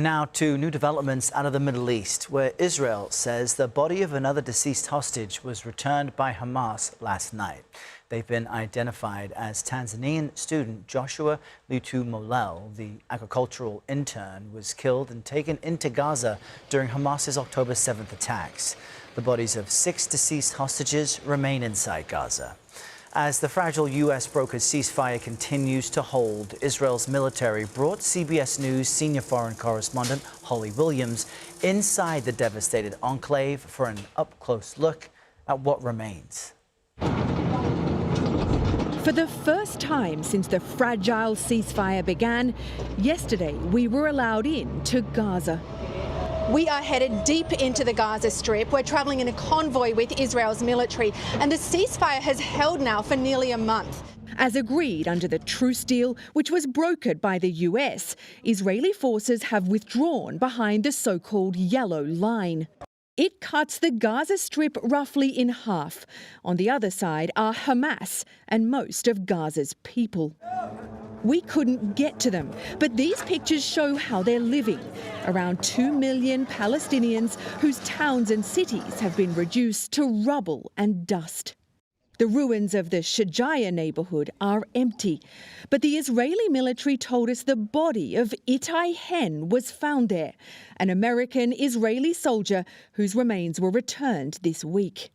Now to new developments out of the Middle East, where Israel says the body of another deceased hostage was returned by Hamas last night. They've been identified as Tanzanian student Joshua Lutu Molel. The agricultural intern was killed and taken into Gaza during Hamas's October 7th attacks. The bodies of 6 deceased hostages remain inside Gaza. As the fragile U.S.-brokered ceasefire continues to hold, Israel's military brought CBS News senior foreign correspondent Holly Williams inside the devastated enclave for an up-close look at what remains. For the first time since the fragile ceasefire began, yesterday we were allowed in to Gaza. We are headed deep into the Gaza Strip. We're travelling in a convoy with Israel's military, and the ceasefire has held now for nearly a month. As agreed under the truce deal, which was brokered by the US, Israeli forces have withdrawn behind the so-called yellow line. It cuts the Gaza Strip roughly in half. On the other side are Hamas and most of Gaza's people. We couldn't get to them, but these pictures show how they're living. Around 2 million Palestinians whose towns and cities have been reduced to rubble and dust. The ruins of the Shajaya neighbourhood are empty, but the Israeli military told us the body of Itai Hen was found there, an American-Israeli soldier whose remains were returned this week.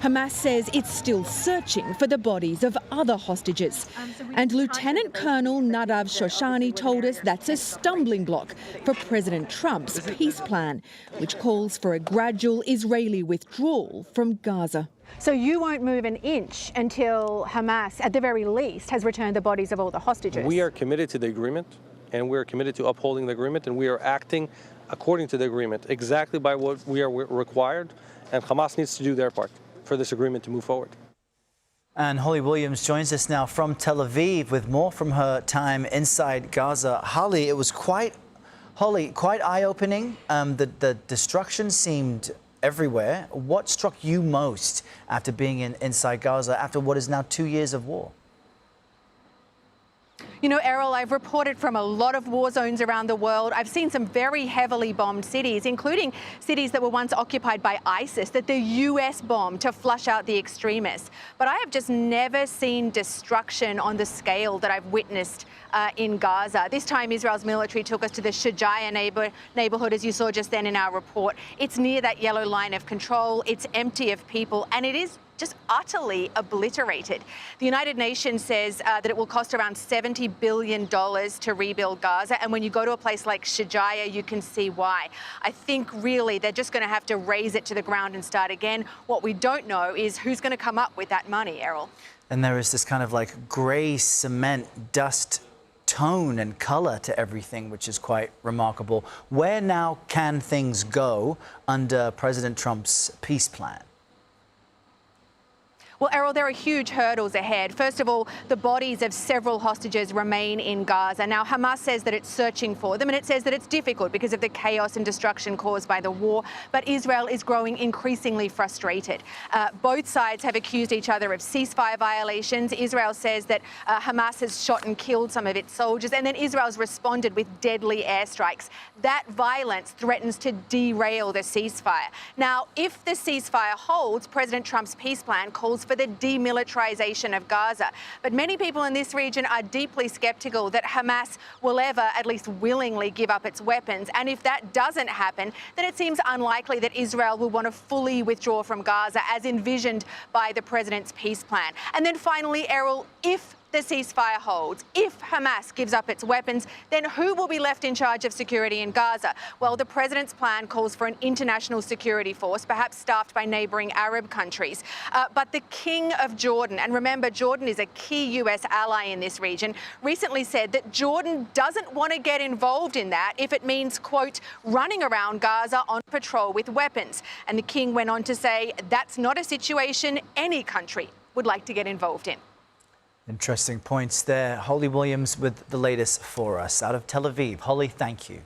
Hamas says it's still searching for the bodies of other hostages. And Lieutenant Colonel Nadav Shoshani told us that's a stumbling block for President Trump's peace plan, which calls for a gradual Israeli withdrawal from Gaza. So you won't move an inch until Hamas, at the very least, has returned the bodies of all the hostages? We are committed to the agreement, and we are committed to upholding the agreement, and we are acting according to the agreement, exactly by what we are required, and Hamas needs to do their part for this agreement to move forward. And Holly Williams joins us now from Tel Aviv with more from her time inside Gaza. Holly, it was quite eye-opening. The destruction seemed everywhere. What struck you most after being inside Gaza after what is now 2 years of war? You know, Errol, I've reported from a lot of war zones around the world. I've seen some very heavily bombed cities, including cities that were once occupied by ISIS, that the US bombed to flush out the extremists. But I have just never seen destruction on the scale that I've witnessed in Gaza. This time, Israel's military took us to the Shajaya neighborhood, as you saw just then in our report. It's near that yellow line of control. It's empty of people, and it is just utterly obliterated. The United Nations says that it will cost around $70 billion to rebuild Gaza. And when you go to a place like Shajaya, you can see why. I think really they're just going to have to raze it to the ground and start again. What we don't know is who's going to come up with that money, Errol. And there is this kind of like grey cement dust tone and colour to everything, which is quite remarkable. Where now can things go under President Trump's peace plan? Well, Errol, there are huge hurdles ahead. First of all, the bodies of several hostages remain in Gaza. Now, Hamas says that it's searching for them, and it says that it's difficult because of the chaos and destruction caused by the war. But Israel is growing increasingly frustrated. Both sides have accused each other of ceasefire violations. Israel says that Hamas has shot and killed some of its soldiers, and then Israel's responded with deadly airstrikes. That violence threatens to derail the ceasefire. Now, if the ceasefire holds, President Trump's peace plan calls for the demilitarization of Gaza. But many people in this region are deeply skeptical that Hamas will ever, at least willingly, give up its weapons. And if that doesn't happen, then it seems unlikely that Israel will want to fully withdraw from Gaza as envisioned by the president's peace plan. And then finally, Errol, if the ceasefire holds, if Hamas gives up its weapons, then who will be left in charge of security in Gaza? Well, the president's plan calls for an international security force, perhaps staffed by neighbouring Arab countries. But the King of Jordan, and remember, Jordan is a key US ally in this region, recently said that Jordan doesn't want to get involved in that if it means, quote, running around Gaza on patrol with weapons. And the King went on to say that's not a situation any country would like to get involved in. Interesting points there. Holly Williams with the latest for us out of Tel Aviv. Holly, thank you.